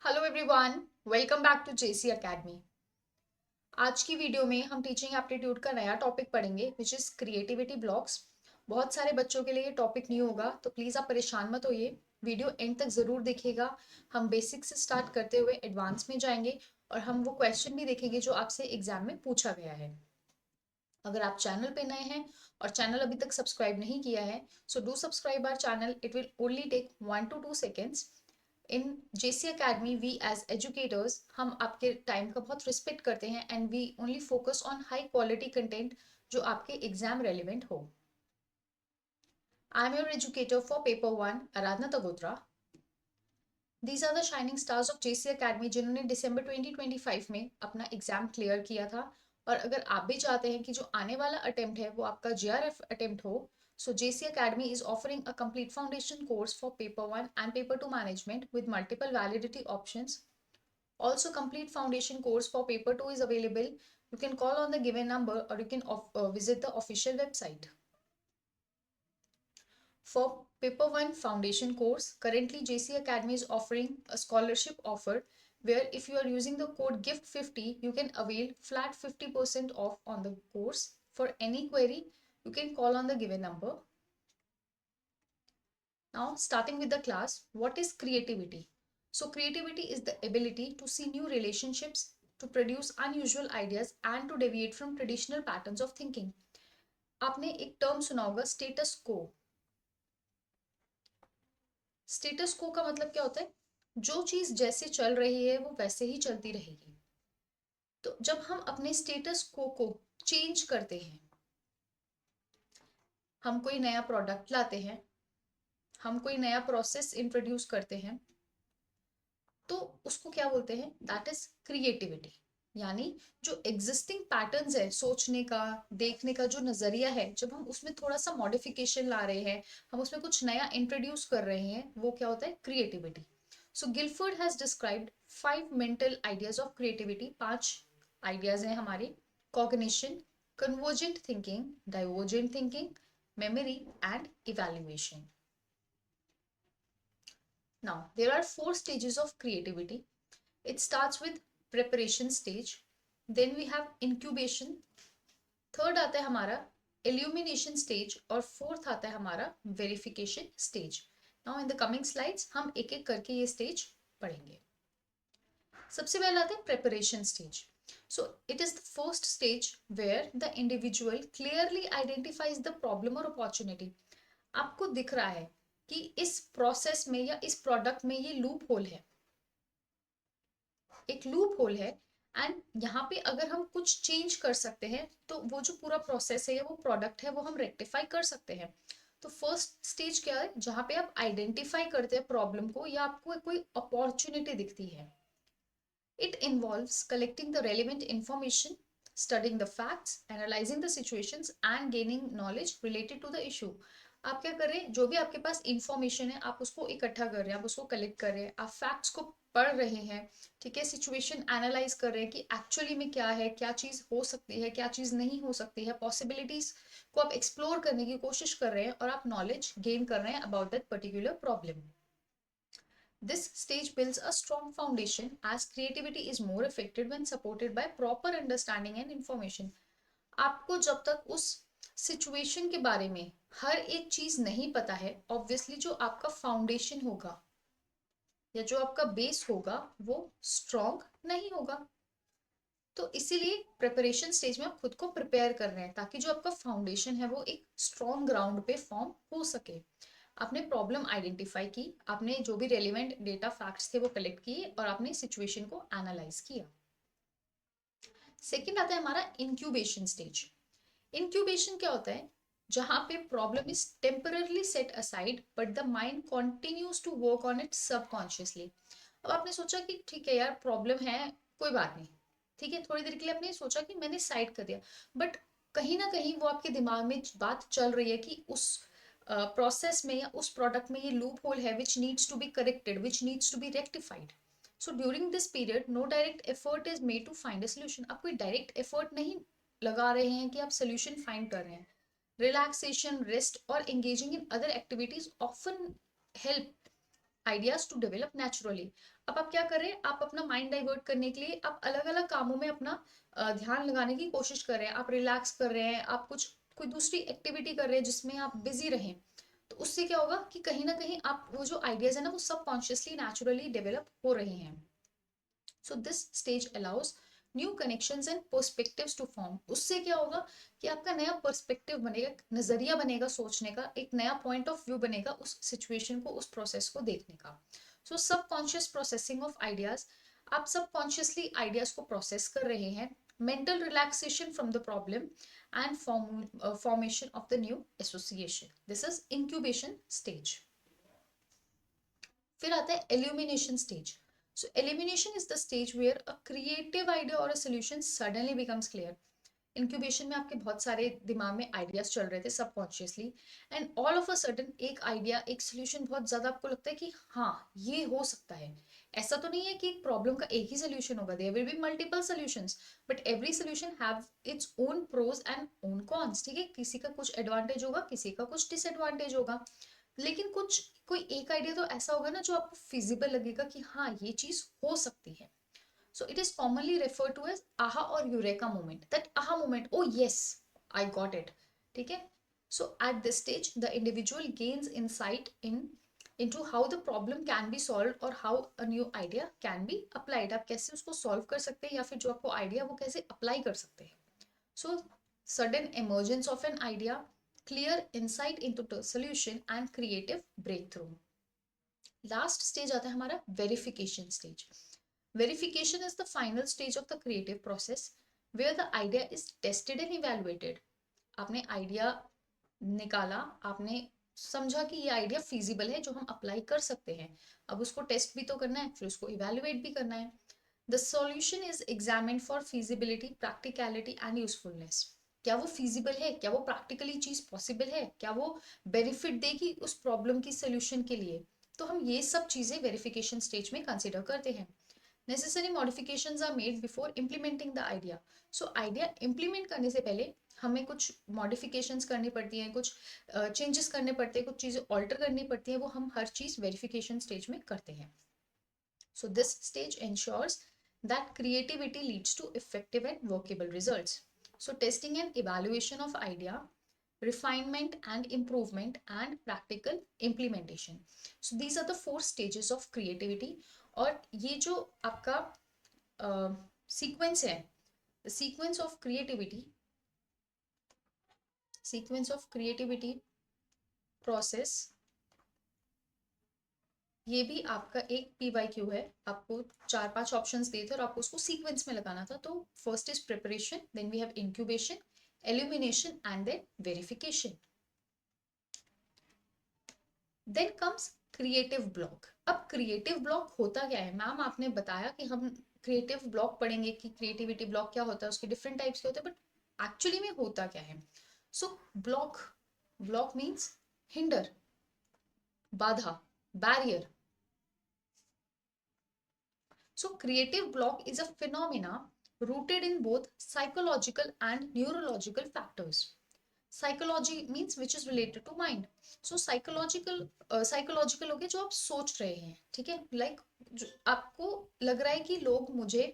Hello everyone, welcome back to JC academy. आज की video में हम टीचिंग एप्टीट्यूड का नया टॉपिक पढ़ेंगे विच इज़ क्रिएटिविटी ब्लॉक्स। बहुत सारे बच्चों के लिए ये टॉपिक न्यू होगा, तो प्लीज़ आप परेशान मत होइए, वीडियो एंड तक ज़रूर देखिएगा। हम बेसिक से स्टार्ट करते हुए एडवांस में जाएंगे और हम वो क्वेश्चन भी देखेंगे जो आपसे एग्जाम में पूछा गया है। अगर आप चैनल पे नए हैं और चैनल अभी तक सब्सक्राइब नहीं किया है, so do subscribe our channel. It will only take 1 to 2 seconds। In JC academy we as educators हम आपके टाइम का बहुत रिस्पेक्ट करते हैं and we only focus on high quality content जो आपके एग्जाम रेलिवेंट हो। I am your educator for paper 1, Aradhana Tagotra. These are the shining stars of JC academy जिन्होंने दिसंबर 2025 में अपना एग्जाम क्लियर किया था। और अगर आप भी चाहते हैं कि जो आने वाला अटेम्प्ट है वो आपका जीआरएफ अटेम्प्ट हो, so JC Academy is offering a complete foundation course for paper 1 and paper 2 management with multiple validity options. Also, complete foundation course for paper 2 is available. You can call on the given number or you can visit the official website. For paper 1 foundation course, currently JC Academy is offering a scholarship offer where if you are using the code GIFT50, you can avail flat 50% off on the course. For any query, you can call on the given number. Now, starting with the class, what is creativity? So, creativity is the ability to see new relationships, to produce unusual ideas, and to deviate from traditional patterns of thinking. आपने एक term सुना होगा status को। Status को का मतलब क्या होता है? जो चीज जैसे चल रही है वो वैसे ही चलती रहेगी। तो जब हम अपने स्टेटस को चेंज करते हैं, हम कोई नया प्रोडक्ट लाते हैं, हम कोई नया प्रोसेस इंट्रोड्यूस करते हैं, तो उसको क्या बोलते हैं? That is creativity. यानी जो एग्जिस्टिंग पैटर्न्स है सोचने का, देखने का, जो नजरिया है, जब हम उसमें थोड़ा सा मॉडिफिकेशन ला रहे हैं, हम उसमें कुछ नया इंट्रोड्यूस कर रहे हैं, वो क्या होता है? Creativity. So Guilford has described 5 mental ideas of creativity. 5 ideas हैं हमारे: cognition, convergent thinking, divergent thinking, memory and evaluation. Now, there are 4 stages of creativity. It starts with preparation stage, then we have incubation, third आता है हमारा illumination stage और fourth आता है हमारा verification stage. Now in the coming slides हम एक एक करके ये stage पढ़ेंगे. सबसे पहले आता है preparation stage. So it is the first stage where the individual clearly identifies the problem or opportunity. आपको दिख रहा है कि इस प्रोसेस में या इस प्रोडक्ट में ये लूप होल है, एक लूप होल है, एंड यहाँ पे अगर हम कुछ चेंज कर सकते हैं तो वो जो पूरा प्रोसेस है या वो प्रोडक्ट है वो हम रेक्टिफाई कर सकते हैं. तो फर्स्ट स्टेज क्या है? जहाँ पे आप आइडेंटिफाई करते हैं प्रॉब्लम को या आपको कोई अपॉर्चुनिटी दिखती है. It involves collecting the relevant information, studying the facts, analyzing the situations and gaining knowledge related to the issue. आप क्या कर रहे हैं? जो भी आपके पास इंफॉर्मेशन है आप उसको इकट्ठा कर रहे हैं, आप उसको कलेक्ट कर रहे हैं, आप फैक्ट्स को पढ़ रहे हैं, ठीक है, सिचुएशन एनालाइज कर रहे हैं कि एक्चुअली में क्या है, क्या चीज हो सकती है, क्या चीज नहीं हो सकती है, पॉसिबिलिटीज को आप एक्सप्लोर करने की कोशिश कर रहे हैं और आप नॉलेज गेन कर रहे हैं about that particular problem. This stage builds a strong foundation as creativity is more effective when supported by proper understanding and information. आपको जब तक उस सिचुएशन के बारे में हर एक चीज नहीं पता है, ऑब्वियसली जो आपका फाउंडेशन होगा या जो आपका बेस होगा वो स्ट्रॉन्ग नहीं होगा. तो इसीलिए प्रिपरेशन स्टेज में आप खुद को प्रिपेयर कर रहे हैं ताकि जो आपका फाउंडेशन है वो एक स्ट्रॉन्ग ग्राउंड पे फॉर्म हो सके. आपने प्रॉब्लम आइडेंटिफाई की, आपने जो भी रेलिवेंट डेटा फैक्ट्स थे वो कलेक्ट किए और आपने सिचुएशन को एनालाइज किया. सेकेंड आता है हमारा इंक्यूबेशन स्टेज. इंक्यूबेशन क्या होता है? जहां पे problem is temporarily set aside but the mind continues to work on it subconsciously. अब आपने सोचा कि ठीक है यार प्रॉब्लम है, कोई बात नहीं, ठीक है, थोड़ी देर के लिए आपने सोचा कि मैंने साइड कर दिया, बट कहीं ना कहीं वो आपके दिमाग में बात चल रही है कि उस प्रोसेस में या उस प्रोडक्ट में ये लूप होल है which needs to be corrected, which needs to be rectified. So during this period no direct effort is made to find a solution. आप कोई डायरेक्ट एफर्ट नहीं लगा रहे हैं कि आप सोल्यूशन फाइंड कर रहे हैं. रिलैक्सेशन, रेस्ट और engaging in other activities often help ideas to develop naturally. अब आप क्या कर रहे हैं, आप अपना माइंड डाइवर्ट करने के लिए आप अलग अलग कामों में अपना ध्यान लगाने की कोशिश कर रहे हैं, आप रिलैक्स कर रहे हैं, आप कुछ कोई दूसरी एक्टिविटी कर रहे हैं जिसमें आप बिजी रहें। तो उससे क्या होगा कि कहीं ना कहीं आप वो जो आइडियाज है ना वो सबकॉन्शियसली नेचुरली डेवलप हो रहे हैं। So this stage allows new connections and perspectives to form. उससे क्या होगा कि आपका नया पर्सपेक्टिव बनेगा, नजरिया बनेगा सोचने का, एक नया पॉइंट ऑफ व्यू बनेगा उस सिचुएशन को, उस प्रोसेस को देखने का। सो सबकॉन्शियस प्रोसेसिंग ऑफ आइडियाज, आप सबकॉन्शियसली आइडियाज को प्रोसेस कर रहे हैं। Mental relaxation from the problem and formation of the new association, this is incubation stage. फिर आता है illumination stage. So illumination is the stage where a creative idea or a solution suddenly becomes clear. Incubation में आपके बहुत सारे दिमाग में ideas चल रहे थे subconsciously, and all of a sudden एक आइडिया, एक सोल्यूशन बहुत ज्यादा आपको लगता है कि हाँ ये हो सकता है। ऐसा तो नहीं है कि एक प्रॉब्लम का एक ही सोल्यूशन होगा, there will be multiple solutions, but every solution have its own pros and own cons. ठीक है, किसी का कुछ एडवांटेज होगा, किसी का कुछ डिसएडवांटेज होगा, लेकिन कुछ कोई एक आइडिया तो ऐसा होगा ना जो आपको फिजिबल लगेगा कि हाँ ये चीज हो सकती है। So it is commonly referred to as aha or eureka moment. That aha moment, oh yes, I got it. ठीक है? So at this stage, the individual gains insight into how the problem can be solved or how a new idea can be applied. आप कैसे उसको solve कर सकते हैं या फिर जो आपको idea वो कैसे apply कर सकते हैं. So sudden emergence of an idea, clear insight into the solution and creative breakthrough. Last stage आता है हमारा verification stage. Verification is the final stage of the creative process where the idea is tested and evaluated. आपने idea निकाला, आपने समझा कि ये idea feasible है जो हम अप्लाई कर सकते हैं, अब उसको टेस्ट भी तो करना है, फिर उसको इवेलुएट भी करना है। The solution is examined for feasibility, practicality and usefulness. क्या वो फिजिबल है, क्या वो प्रैक्टिकली चीज पॉसिबल है, क्या वो बेनिफिट देगी उस प्रॉब्लम की सोल्यूशन के लिए। तो हम ये सब चीजें वेरिफिकेशन स्टेज में कंसिडर करते हैं। Necessary modifications are made before implementing the idea. So idea implement करने से पहले हमें कुछ मॉडिफिकेशंस करनी पड़ती हैं, कुछ चेंजेस करने पड़ते हैं, कुछ चीज़ें ऑल्टर करनी पड़ती हैं, वो हम हर चीज़ वेरिफिकेशन स्टेज में करते हैं। So this stage ensures that creativity leads to effective and workable results. So testing and evaluation of idea, refinement and improvement, and practical implementation. So these are the 4 stages of creativity. और ये जो आपका sequence है, the sequence of creativity process, ये भी आपका एक PYQ है। आपको 4-5 ऑप्शंस दिए थे और आपको उसको सीक्वेंस में लगाना था। तो first is preparation, then we have incubation, illumination and then verification. Then comes creative block. अब क्रिएटिव ब्लॉक होता क्या है? मैम आपने बताया कि हम क्रिएटिव ब्लॉक पढ़ेंगे कि क्रिएटिविटी ब्लॉक क्या होता है, उसके डिफरेंट टाइप्स के होते हैं, बट एक्चुअली में होता क्या है? So block, block means hinder, बाधा, barrier. So creative block is a phenomena rooted in both psychological and neurological factors. Psychology means which is related to mind. So psychological हो गया जो आप सोच रहे हैं, ठीक है, लाइक आपको लग रहा है कि लोग मुझे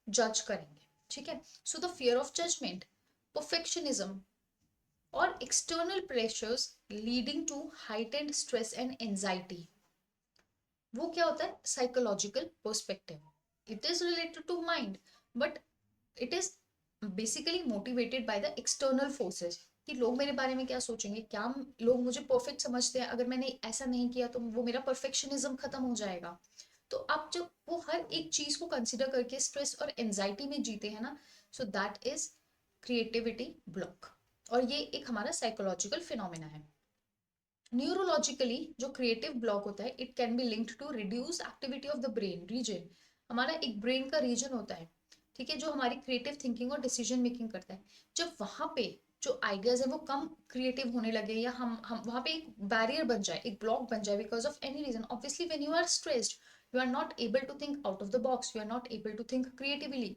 जज करेंगे, ठीक है। So the fear of judgement, perfectionism और external pressures leading to heightened stress and anxiety, वो क्या होता है? Psychological perspective. It is related to mind, but it is basically motivated by the external forces, कि लोग मेरे बारे में क्या सोचेंगे, क्या लोग मुझे परफेक्ट समझते हैं, अगर मैंने ऐसा नहीं किया तो वो मेरा परफेक्शनिज्म खत्म हो जाएगा। तो आप जब वो हर एक चीज को कंसिडर करके स्ट्रेस और एंजाइटी में जीते हैं ना, so that is creativity block. और ये एक हमारा साइकोलॉजिकल फिनोमेना है। न्यूरोलॉजिकली जो क्रिएटिव ब्लॉक होता है, it can be linked to reduce activity of the brain region. हमारा एक ब्रेन का रीजन होता है, ठीक है, जो हमारी क्रिएटिव थिंकिंग और डिसीजन मेकिंग करता है। जब वहां पे जो आइडियाज है वो कम क्रिएटिव होने लगे, या हम वहां पे एक बैरियर बन जाए, एक ब्लॉक बन जाए because of any reason, obviously when you are stressed you are not able to think out of the box, you are not able to think creatively.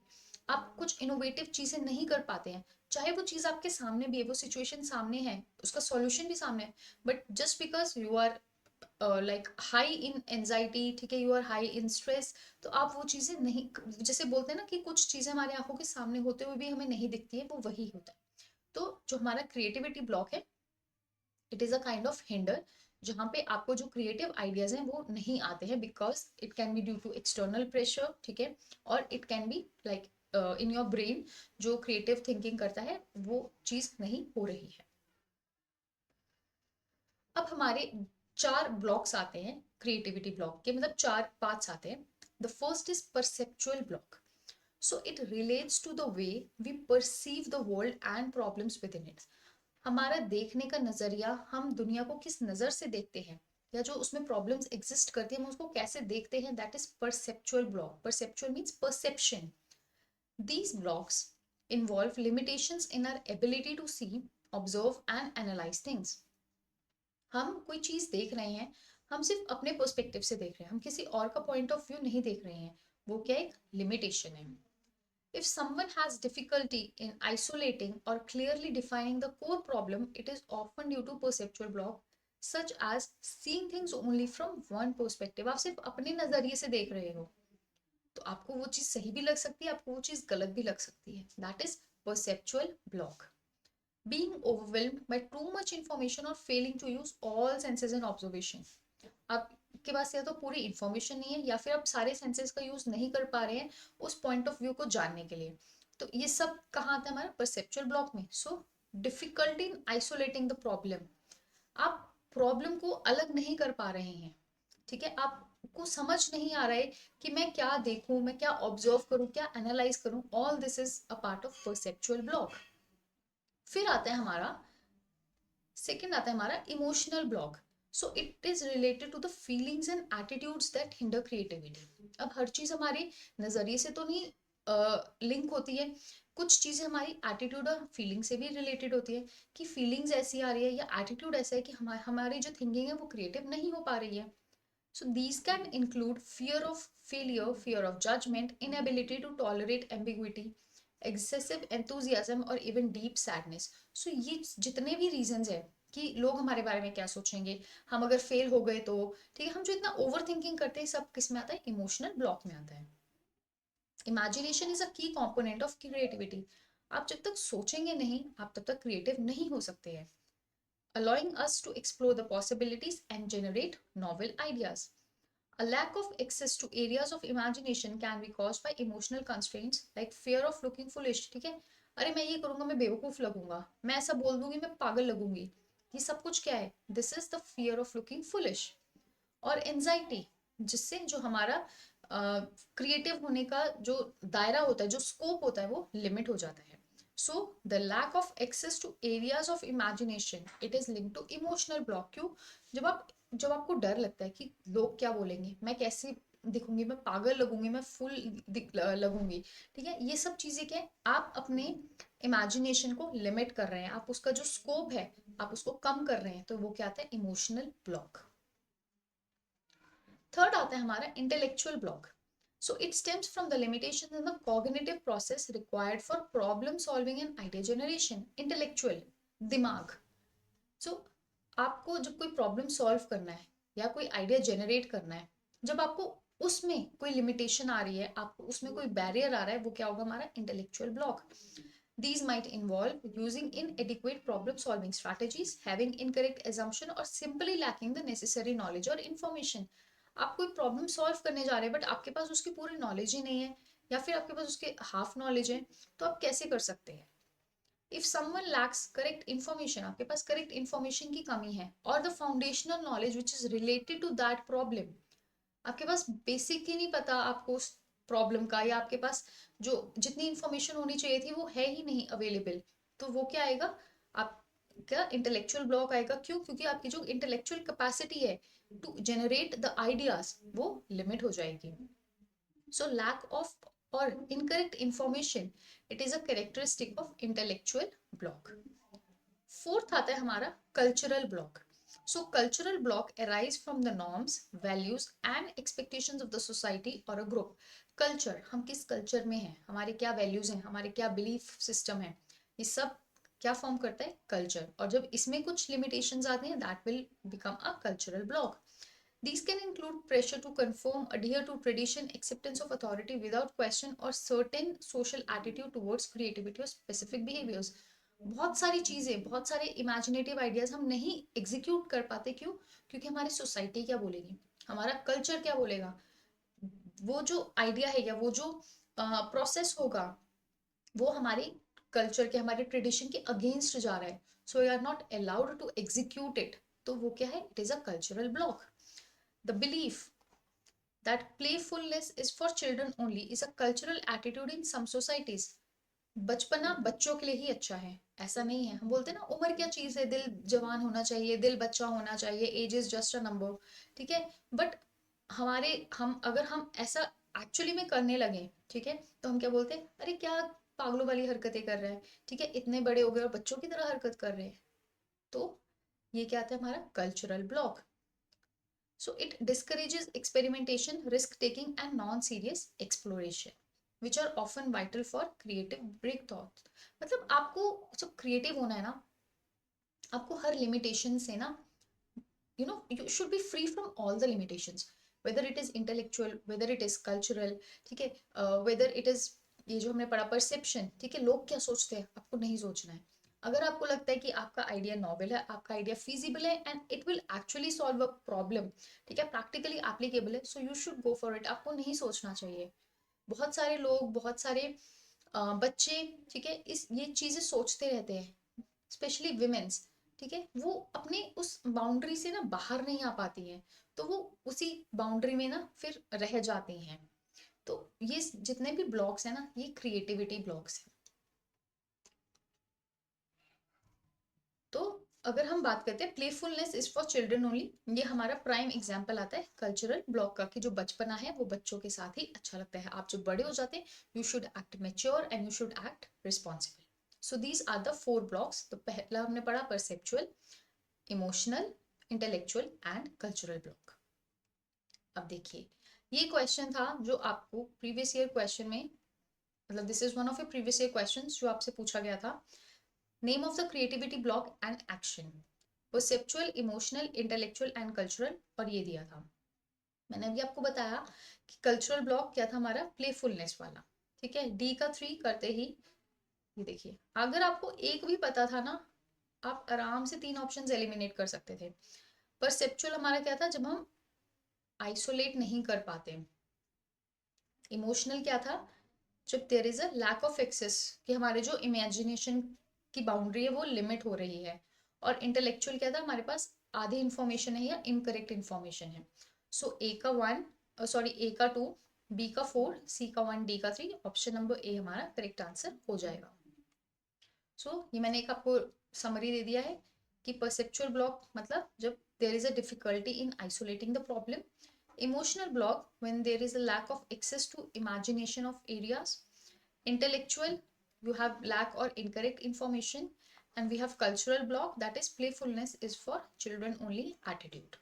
आप कुछ इनोवेटिव चीजें नहीं कर पाते हैं, चाहे वो चीज आपके सामने भी है, वो सिचुएशन सामने है, उसका सॉल्यूशन भी सामने है, but just because you are like high in anxiety, ठीक है, you are high in stress, तो आप वो चीजें नहीं, जैसे बोलते हैं ना कि कुछ चीजें हमारी आंखों के सामने होते हुए भी हमें नहीं दिखती है, वो वही होता है। तो जो हमारा क्रिएटिविटी ब्लॉक है, it is a kind of hinder, जहाँ पे आपको जो क्रिएटिव आइडियाज हैं वो नहीं आते हैं, because it can be due to external pressure, ठीक है, और it can be like in your brain, जो क्रिएटिव थिंकिंग करता है वो चीज नहीं हो रही है। अब हमारे 4 ब्लॉक्स आते हैं क्रिएटिविटी ब्लॉक के, मतलब 4 पार्ट्स आते हैं। The first is perceptual block. So it relates to the way we perceive the world and problems within it. हमारा देखने का नजरिया, हम दुनिया को किस नजर से देखते हैं, या जो उसमें प्रॉब्लम्स एग्जिस्ट करती है हम उसको कैसे देखते हैं, that is perceptual block. Perceptual means perception. These blocks involve limitations in our ability to see, observe and analyze things. हम कोई चीज देख रहे हैं, हम सिर्फ अपने पर्सपेक्टिव से देख रहे हैं, हम किसी और का पॉइंट ऑफ व्यू नहीं देख रहे हैं, वो क्या एक लिमिटेशन है। If someone has difficulty in isolating or clearly defining the core problem, it is often due to perceptual block, such as seeing things only from one perspective. आप सिर्फ अपने नजरिए से देख रहे हो, तो आपको वो चीज सही भी लग सकती है, आपको वो चीज गलत भी लग सकती है। That is perceptual block. Being overwhelmed by too much information or failing to use all senses and observation. आपके पास या तो पूरी इंफॉर्मेशन नहीं है, या फिर आप सारे सेंसेस का यूज नहीं कर पा रहे हैं उस पॉइंट ऑफ व्यू को जानने के लिए। तो ये सब कहाँ आता है हमारा परसेप्चुअल ब्लॉक में। So difficulty in isolating the problem. आप प्रॉब्लम को अलग नहीं कर पा रहे हैं, ठीक है, आपको समझ नहीं आ रहा है कि मैं क्या देखूं, मैं क्या ऑब्जर्व करूं, क्या एनालाइज करूं। All this is a part of perceptual block. फिर आता है हमारा सेकेंड, आता है हमारा emotional block. So it is related to the feelings and attitudes that hinder creativity. अब हर चीज हमारे नजरिए से तो नहीं लिंक होती है, कुछ चीजें हमारी एटीट्यूड और फीलिंग से भी रिलेटेड होती है, कि फीलिंग्स ऐसी आ रही है या एटीट्यूड ऐसा है कि हमारी जो थिंकिंग है वो क्रिएटिव नहीं हो पा रही है। So these can include fear of failure, fear of judgement, inability to tolerate ambiguity, excessive enthusiasm और इवन डीप सैडनेस। सो ये जितने भी रीजंस है कि लोग हमारे बारे में क्या सोचेंगे, हम अगर फेल हो गए तो, ठीक है, हम जो इतना ओवर थिंकिंग करते हैं, सब किस में आता है, इमोशनल ब्लॉक में आता है। इमेजिनेशन इज अ की कॉम्पोनेंट ऑफ क्रिएटिविटी। आप जब तक सोचेंगे नहीं, आप तब तक क्रिएटिव नहीं हो सकते हैं। allowing us to explore the possibilities and generate novel ideas. A lack of access to areas of imagination can be caused by emotional constraints like fear of looking foolish, ठीक है, अरे मैं ये करूंगा मैं बेवकूफ लगूंगा, मैं ऐसा बोल दूंगी मैं पागल लगूंगी। ये सब कुछ क्या है, this is the fear of looking foolish. और एंजाइटी, जिससे जो हमारा क्रिएटिव होने का जो दायरा होता है, जो स्कोप होता है, वो लिमिट हो जाता है। So the lack of access to areas of imagination, it is link to emotional block. क्यों, जब आपको डर लगता है कि लोग क्या बोलेंगे, मैं कैसे दिखूंगी, मैं पागल लगूंगी, मैं फुल लगूंगी, ठीक है, ये सब चीजें क्या है, आप अपने इमेजिनेशन को लिमिट कर रहे हैं, आप उसका जो स्कोप है आप उसको कम कर रहे हैं, तो वो क्या आता है, इमोशनल ब्लॉक। थर्ड आता है हमारा intellectual block. So it stems from the limitation in the cognitive process required for problem solving and idea generation. Intellectual, दिमाग। सो आपको जब कोई प्रॉब्लम सॉल्व करना है या कोई आइडिया जनरेट करना है, जब आपको उसमें कोई लिमिटेशन आ रही है, आपको उसमें कोई बैरियर आ रहा है, वो क्या होगा, हमारा intellectual block. These might involve using inadequate problem solving strategies, having incorrect assumption or simply lacking the necessary knowledge or information. आप कोई प्रॉब्लम सॉल्व करने जा रहे हैं बट आपके पास उसकी पूरी नॉलेज ही नहीं है, या फिर आपके पास उसके हाफ नॉलेज है, तो आप कैसे कर सकते हैं। If someone lacks correct information, आपके पास करेक्ट इन्फॉर्मेशन की कमी है, और the foundational knowledge which is related to that problem, आपके पास बेसिक ही नहीं पता आपको उस प्रॉब्लम का, या आपके पास जो जितनी इंफॉर्मेशन होनी चाहिए थी वो है ही नहीं अवेलेबल, तो वो क्या आएगा, आपका इंटेलेक्चुअल ब्लॉक आएगा। क्यों, क्योंकि आपकी जो इंटेलेक्चुअल कैपेसिटी है टू जनरेट द आइडियाज वो लिमिट हो जाएगी। सो लैक ऑफ और incorrect information, it is a characteristic of intellectual block. Fourth आता है हमारा cultural block. So cultural block arise from the norms, values and expectations of the society और a group. Culture, हम किस culture में हैं, हमारे क्या वैल्यूज हैं, हमारे क्या बिलीफ सिस्टम है, ये सब क्या फॉर्म करता है, कल्चर। और जब इसमें कुछ लिमिटेशंस आती हैं, that will become a cultural block. These can include pressure to conform, adhere to tradition, acceptance of authority without question, और certain social attitude towards creativity or specific behaviors. बहुत सारी चीजें, बहुत सारे इमेजिनेटिव आइडियाज हम नहीं एग्जीक्यूट कर पाते, क्यों? क्योंकि हमारी सोसाइटी क्या बोलेगी, हमारा कल्चर क्या बोलेगा, वो जो आइडिया है या वो जो प्रोसेस होगा वो हमारे कल्चर के, हमारे ट्रेडिशन के अगेंस्ट जा रहा है, so you are not allowed to execute it, तो वो क्या है, it is a cultural block. The belief that playfulness is for children only is a cultural attitude in some societies. बचपना बच्चों के लिए ही अच्छा है, ऐसा नहीं है. हम बोलते हैं ना, उम्र क्या चीज है, दिल जवान होना चाहिए, दिल बच्चा होना चाहिए, age is just a number. ठीक है, बट हम अगर हम ऐसा एक्चुअली में करने लगे, ठीक है, तो हम क्या बोलते हैं, अरे क्या पागलों वाली हरकतें कर रहे हैं, ठीक है, इतने बड़े हो गए और बच्चों की तरह हरकत कर रहे हैं. तो ये क्या आता है, हमारा cultural block. So it discourages experimentation, risk taking, and non serious exploration, which are often vital for creative breakthroughs. मतलब आपको जब क्रिएटिव होना है ना, आपको हर लिमिटेशन से ना, you should be free from all the limitations, whether it is intellectual, whether it is cultural, ठीक है, whether it is ये जो हमने पढ़ा परसेप्शन, ठीक है, लोग क्या सोचते हैं, आपको नहीं सोचना है. अगर आपको लगता है कि आपका आइडिया नॉवेल है, आपका आइडिया फीजिबल है and it will actually solve a problem, ठीक है, प्रैक्टिकली एप्लीकेबल है, so you should go for it. आपको नहीं सोचना चाहिए. बहुत सारे लोग, बहुत सारे बच्चे, ठीक है, इस ये चीजें सोचते रहते हैं, स्पेशली विमेन्स, ठीक है, वो अपने उस बाउंड्री से ना बाहर नहीं आ पाती हैं, तो वो उसी बाउंड्री में ना फिर रह जाती हैं. तो ये जितने भी ब्लॉक्स हैं ना, ये क्रिएटिविटी ब्लॉक्स हैं. तो अगर हम बात करते हैं playfulness is for children only, ये हमारा प्राइम एग्जांपल आता है कल्चरल ब्लॉक का, कि जो बचपना है वो बच्चों के साथ ही अच्छा लगता है. आप जब बड़े हो जाते हैं, you should act mature and you should act responsible. So these are the 4 blocks. तो पहला हमने पढ़ा perceptual, emotional, intellectual and cultural block. अब देखिए, ये क्वेश्चन था जो आपको प्रीवियस ईयर क्वेश्चन में, मतलब this is one of your previous year questions जो आपसे पूछा गया था. Name of the creativity block and action, perceptual, emotional, intellectual and cultural, और ये दिया था. मैंने अभी आपको बताया कि कल्चरल ब्लॉक क्या था, हमारा प्लेफुलनेस वाला. ठीक है, डी का 3 करते ही, ये देखिए, अगर आपको एक भी पता था ना, आप आराम से 3 ऑप्शंस एलिमिनेट कर सकते थे. परसेप्चुअल हमारा क्या था, जब हम आइसोलेट नहीं कर पाते. इमोशनल क्या था, जब there is a lack of access, कि हमारे जो इमेजिनेशन की बाउंड्री है वो लिमिट हो रही है. और इंटेलेक्चुअल क्या था, हमारे पास आधी इंफॉर्मेशन है या इनकरेक्ट इंफॉर्मेशन है. सो ए का 1, सॉरी ए का 2, बी का 4, सी का 1, डी का 3, ऑप्शन नंबर ए हमारा करेक्ट आंसर हो जाएगा. ये मैंने एक आपको समरी दे दिया है कि परसेप्चुअल ब्लॉक मतलब जब there is a difficulty in isolating the problem. Emotional block when there is a lack of access to imagination of areas. Intellectual, you have lack or incorrect information. And we have cultural block, that is playfulness is for children only attitude.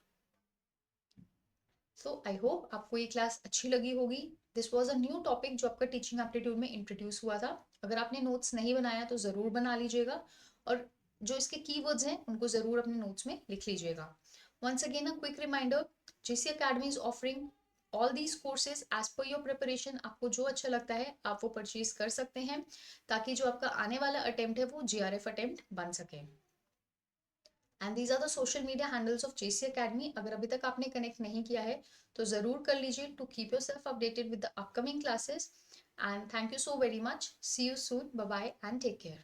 So I hope आपको ये class अच्छी लगी होगी. This was a new topic जो आपका teaching aptitude में introduce हुआ था. अगर आपने नोट्स नहीं बनाया तो ज़रूर बना लीजिएगा, और जो इसके कीवर्ड्स हैं उनको ज़रूर अपने नोट्स में लिख लीजिएगा. Once again, a quick reminder, JC Academy is offering all these courses as per your preparation. आपको जो अच्छा लगता है आप वो परचेज कर सकते हैं, ताकि जो आपका आने वाला अटेम्प्ट है वो JRF अटेम्प्ट बन सके. And these are the social media handles of JC Academy. अगर अभी तक आपने कनेक्ट नहीं किया है तो ज़रूर कर लीजिए, to keep yourself updated with the upcoming classes. And thank you so very much. See you soon. Bye bye and take care.